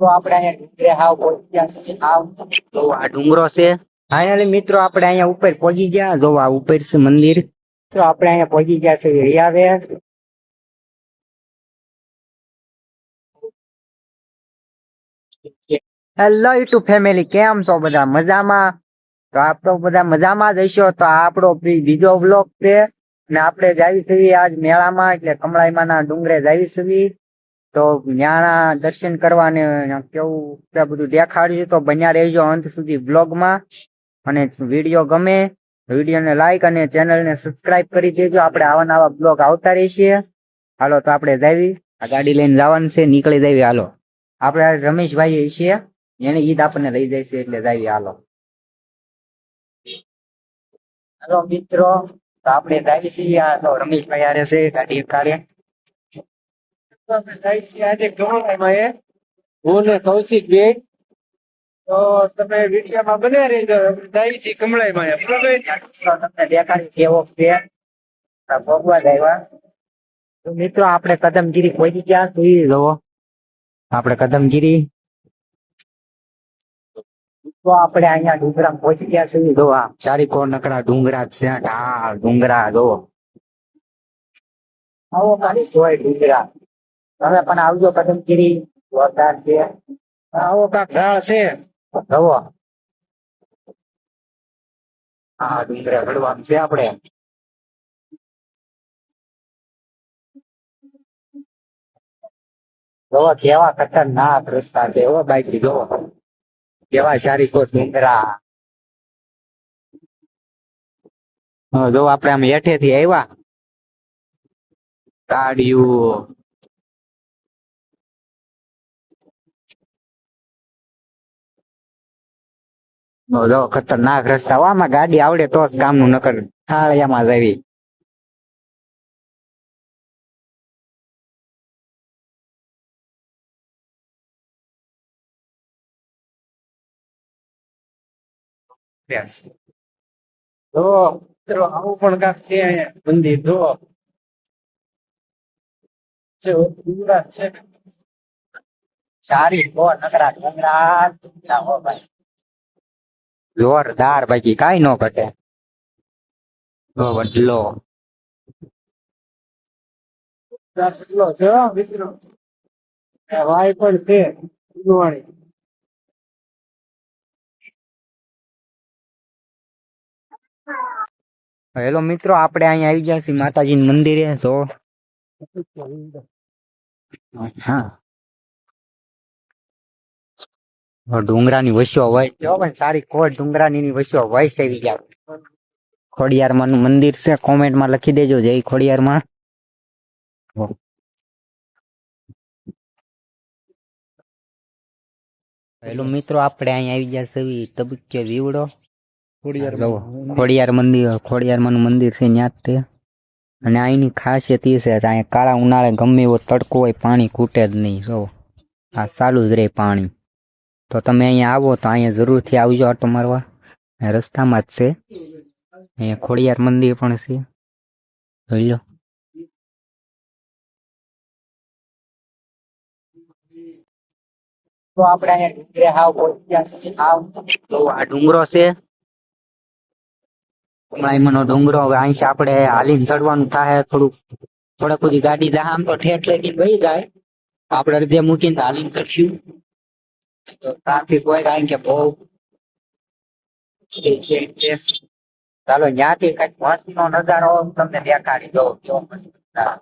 તો આપણે અહીંયા ડુંગરે હાવ પહોંચી ગયા છે હાવ. તો આ ડુંગરો છે ફાઇનલી મિત્રો આપણે અહીંયા ઉપર પહોંચી ગયા. જો આ ઉપર છે મંદિર. તો આપણે અહીંયા પહોંચી ગયા છે રિયાવે. હેલો યુટ્યુબ ફેમિલી, કેમ છો બધા મજામાં? તો આપ તો બધા મજામાં જ હશો. તો આ આપણો બીજો વ્લોગ છે ને આપણે જાવી છીએ આજ મેળામાં, એટલે કમળાઈમાના ડુંગરે જાવી છીએ. તો ન્યાના દર્શન કરવા ને કેવું બધું દેખાડ્યું. તો બન્યા રહેજો અંત સુધી બ્લોગમાં. અને વિડીયો ગમે વિડીયોને લાઈક અને ચેનલને સબસ્ક્રાઇબ કરી દેજો. આપણે આવા નવા બ્લોગ આવતા રહીશે. હાલો તો આપણે જાવી, આ ગાડી લઈને જવાનું છે, નીકળી જાવી. હાલો આપણે રમેશભાઈ છીએ, એને ઈદ આપણને લઈ જાય છે એટલે જાવી. હાલો હાલો મિત્રો, તો આપણે જાવી છીએ. આ તો રમેશભાઈ આરે છે ગાડી કારે. આજે કમળાઈમાં હું ને કૌશિક બે, તો તમે વિડીયોમાં બન્યા રહેજો. જાય છે કમળાઈમાં બરોબર. તમને દેખાડી કેવો છે ભગવા આવ્યા. તો મિત્રો આપણે કદમગીરી પહોંચી ગયા. સુઈ જવો આપણે કદમગીરી. તો આપણે અહીંયા ડુંગરા પહોંચી ગયા છીએ. જો આ ચારીકોર નકરા ડુંગરા છે. ઢાળ ડુંગરા જો આવો ખાલી જોય ડુંગરા. તમે પણ આવજો કદમગીરી, જોરદાર છે. આવો કાક ઢાળ છે જવો. હા ડુંગરા ચડવાનું છે આપણે. જોવો કેવા ખતરનાક રસ્તા છે. હો બાઈક જોવો કેવા ચારીકોર ડુંગરા. જો આપણે આમ હેઠેથી આવ્યા ગાડીયું. જો ખતરનાક રસ્તા. આમાં ગાડી આવડે તો જ ગામનું, નકર થાળિયામાં જ આવી. જો મિત્રો આવું પણ કાક છે અહીંયા મંદિર. જો ડુંગરા છે સારી નકરા ડુંગરા. હો ભાઈ જોરદાર, બાકી કઈ નો ઘટે. વડલો વડલો છે મિત્રો. વાય પણ છે ફૂલવાણી. હેલો મિત્રો, આપણે અહીંયા આવી ગયા છીએ માતાજી મંદિરે. તો હા ડુંગરાની વસ્યો હોય પણ સારી કોટ ડુંગરાની વસ્યો વૈશ આવી ગયા. ખોડિયારમાં નું મંદિર છે. કોમેન્ટમાં લખી દેજો જય ખોડિયારમાં. હેલો મિત્રો, આપણે અહીંયા આવી ગયા છે તબક્કે દીવડો. ખોડિયાર મંદિર, ખોડિયારમાં નું મંદિર છે ત્યાં જ તે. અને અહીંની ખાસિયત એ છે અહીંયા કાળા ઉનાળે ગમે એવો તડકો હોય પાણી ખૂટે જ નહીં. જો આ ચાલુ જ રહે પાણી. તો તમે અહીંયા આવો તો અહીંયા જરૂરથી આવજો આટો મારવા. રસ્તામાં જ છે. અહીંયા ખોડિયાર મંદિર પણ છે, જોઈ લો. તો આપણે અહીંયા ડુંગરે હાવ પહોંચી ગયા છે હાવ. તો આ ડુંગરો છે કમળાઈમાંનો ડુંગરો. હવે અહીં આપણે હાલીને ચડવાનું થાય. થોડાક બધી ગાડી જાય આમ તો ઠેઠ લઈ વહી જાય. આપણે અડધે મૂકીને હાલીને ચડશું. ટ્રાફિક હોય કારણ કે બહુ. ચાલો ત્યાંથી કઈક મસ્ત નો નજારો તમને દેખાડી દો. કેવો મસ્ત નજારો.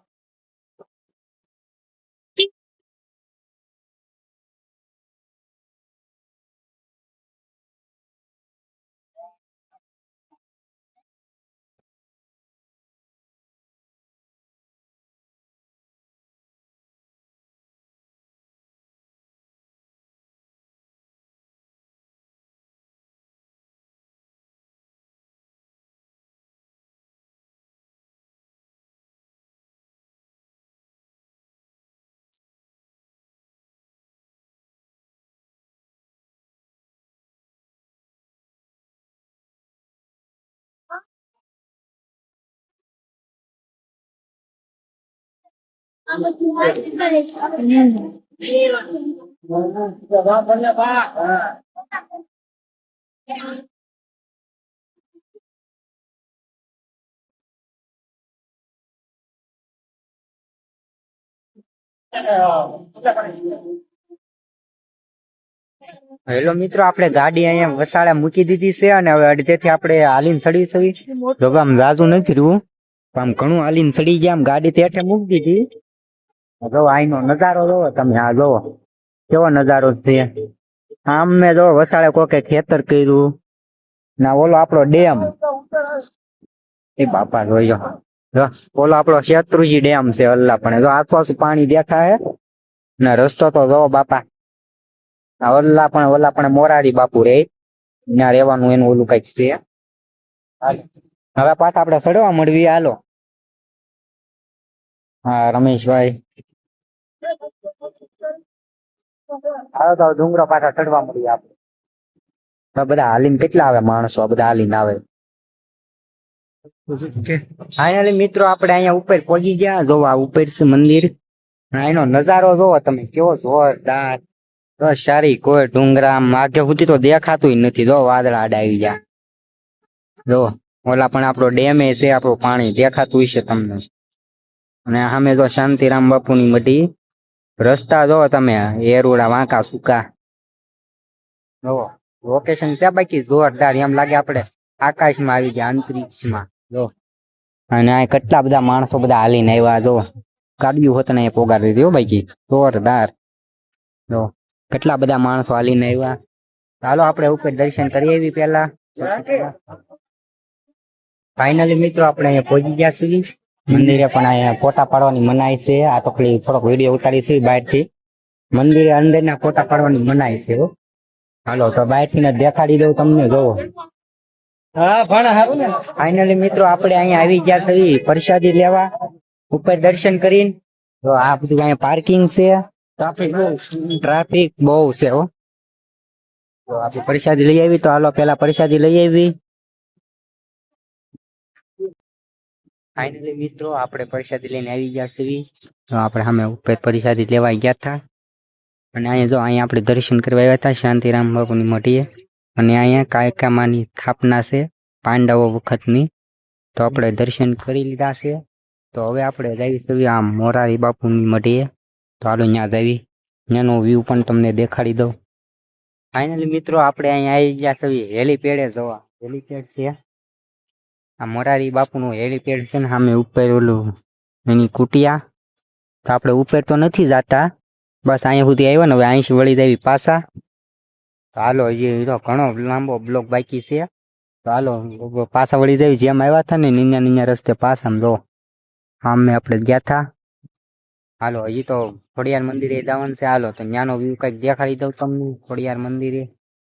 હેલો મિત્રો, આપણે ગાડી અહીંયા વસાડે મૂકી દીધી છે અને હવે અડધેથી આપણે હાલીને ચડી સવી. જો આમ જાજુ નથી રહ્યું, આમ ઘણું હાલીને ચડી ગયા. આમ ગાડી તેઠે મૂકી દીધી. જો અહીંનો નજારો જોવો તમે. આ જોવો કેવો નજારો છે. આમ મેં જો વસાડે કોકે ખેતર કર્યું ના ઓલો આપણો ડેમ. એ બાપા જોયો, જો ઓલો આપણો શેત્રુજી ડેમ છે. અલ્લા પણ જો આસપાસ પાણી દેખાય ને રસ્તો તો જો બાપા. ઓલા પણ મોરારી બાપુ રે ત્યાં રેવાનું એનું ઓલું કઈક છે. હવે પાછા આપણે ચડવા મળવી. હાલો. હા રમેશભાઈ, હાલો તો ડુંગરો પાછા ચડવા મળીએ આપણે. તો બધા હાલીને કેટલા આવે માણસો, બધા હાલીને આવે. ફાઇનલી મિત્રો આપણે અહીંયા ઉપર પહોંચી ગયા. જોવા ઉપર છે મંદિર. એનો નજારો જોવો તમે કેવો જોરદાર. બસ સારી કોઈ ડુંગરા આગે સુધી તો દેખાતું નથી. જો વાદળા આડા આવી ગયા. જો ઓલા પણ આપણો ડેમે છે, આપણું પાણી દેખાતું છે તમને. અને સામે જો શાંતિરામ બાપુની મઢી. રસ્તા જો તમે એરુડા વાંકા સુકા. જો લોકેશન છે બાકી જોરદાર. એમ લાગે આપણે આકાશમાં આવી ગયા, અંતરિક્ષમાં. જો અને આ કેટલા બધા માણસો બધા હાલીને આવ્યા. જો ગાડીઓ હોત ને એ પોગાર દીધી હો બાકી જોરદાર. જો કેટલા બધા માણસો હાલીને આવ્યા. ચાલો આપણે ઉપર દર્શન કરી આવી પેલા. ફાઇનલી મિત્રો આપણે અહીંયા પહોંચી ગયા સુધી. મંદિરે પણ અહીંયા ફોટા પાડવાની મનાઈ છે. આ તો થોડોક વિડીયો ઉતારી છે બહારથી. મંદિરે અંદરના ફોટા પાડવાની મનાઈ છે. હાલો તો બહારથી ને દેખાડી દઉં તમને. જોવો ફાઇનલી મિત્રો આપણે અહીંયા આવી ગયા છે પ્રસાદી લેવા. ઉપર દર્શન કરીને તો આ બધું અહીંયા પાર્કિંગ છે. ટ્રાફિક બહુ છે હો. તો આપણે પ્રસાદી લઈ આવી. તો હાલો પેલા પ્રસાદી લઈ આવી. ફાઇનલી મિત્રો આપણે પ્રસાદી લઈને આવી ગયા છીએ. તો આપણે સામે ઉપર પ્રસાદી લેવા ગયા હતા. અને અહીંયા જો અહીંયા આપણે દર્શન કરવા આવ્યા હતા શાંતિરામ બાપુની મઢીએ. અને અહીંયા કાયકામાની સ્થાપના છે પાંડવો વખતની. તો આપણે દર્શન કરી લીધા છે. તો હવે આપણે જઈએ છીએ આમ મોરારી બાપુની મઢીએ. તો હાલો ત્યાં જઈએ. ત્યાંનો વ્યૂ પણ તમને દેખાડી દઉં. ફાઇનલી મિત્રો આપણે અહીંયા આવી ગયા છીએ હેલીપેડે જોવા. હેલીપેડ છે આ મોરારી બાપુનું હેલીપેડ છે ને સામે ઉપર ઓલું એની કુટિયા. તો આપણે ઉપર તો નથી જતા, બસ અહીંયા સુધી આવ્યો ને. હવે અહીંથી વળી જાવી પાછા. તો હાલો હજી ઘણો લાંબો બ્લોક બાકી છે. તો હાલો પાછા વળી જાવી. જેમ આવ્યા હતા ને નીના રસ્તે પાછા જો સામે આપણે ગયા હતા. હાલો હજી તો ખોડિયાર મંદિરે જવાનું છે. હાલો તો ત્યાંનો વ્યૂ કઈક દેખાડી દઉં તમને ખોડિયાર મંદિરે.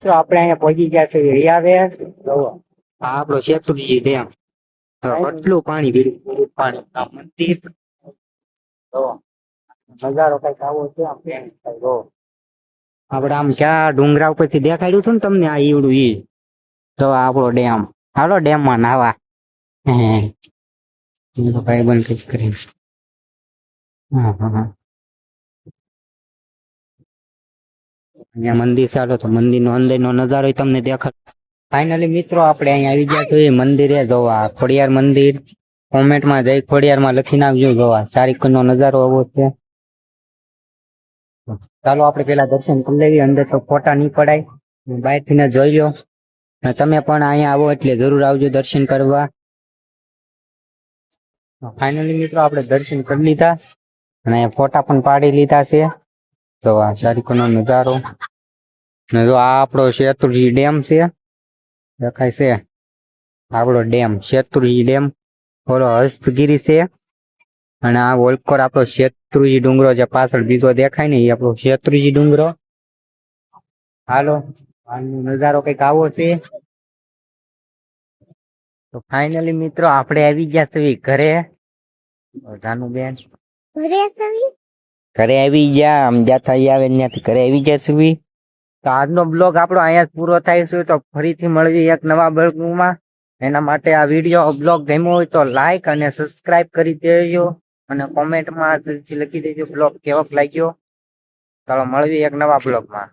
તો આપણે અહીંયા પહોંચી ગયા છે રિયાવેર. જોવો આ આપણો શેત્રુજી ડેમ. કેટલું પાણી ભીરું પાણી. આ મંદિર નજારો કઈક આવો છે. આપડે આમ ક્યાં ડુંગરા ઉપરથી દેખાડ્યું હતું ને તમને આ ઈવડું ઈ. તો આપણો ડેમ. હાલો ડેમ માં નાવા. ભાઈ બંધ કઈક કરી. અહીંયા મંદિર ચાલો તો મંદિર નો અંદર નો નજારો તમને દેખાડ. ફાઇનલી મિત્રો આપણે અહીંયા આવી ગયા છીએ મંદિરે. જોવા ખોડિયાર મંદિર. કોમેન્ટમાં જય ખોડિયાર માં લખીને આવજો. જોવા ચારિકોર નો નજારો આવો છે. ચાલો આપણે પેલા દર્શન કરી લેવી. અંદર તો ફોટા નહીં પડાય, બહાર થી જોઈ લો. તમે પણ અહીંયા આવો એટલે જરૂર આવજો દર્શન કરવા. ફાઇનલી મિત્રો આપણે દર્શન કરી લીધા અને ફોટા પણ પાડી લીધા છે. તો આ ચારિકોર નો નજારો. જો આ આપણો શેત્રુજી ડેમ છે, દેખાય છે આપણો ડેમ શેત્રુજી ડેમ. ઓલો હસ્તગીરી છે અને આ ઓલકોર આપણો શેત્રુજી ડુંગરો જે પાછળ બીજો દેખાય ને એ આપણો શેત્રુજી ડુંગરો. હાલો આનો નજારો કઈક આવો છે. તો ફાઇનલી મિત્રો આપણે આવી ગયા છે ઘરે. જાનુબેન ઘરે આવી ગયા. આમ જાતા આવે ત્યાંથી ઘરે આવી ગયા છે. તો આજનો બ્લોગ આપણો અહીંયા જ પૂરો થાય છે. તો ફરીથી મળવી એક નવા બ્લોગમાં. એના માટે આ વિડીયો બ્લોગ ગમ્યો હોય તો લાઈક અને સબસ્ક્રાઇબ કરી દેજો અને કોમેન્ટમાં લખી દેજો બ્લોગ કેવો લાગ્યો. ચાલો મળવી એક નવા બ્લોગમાં.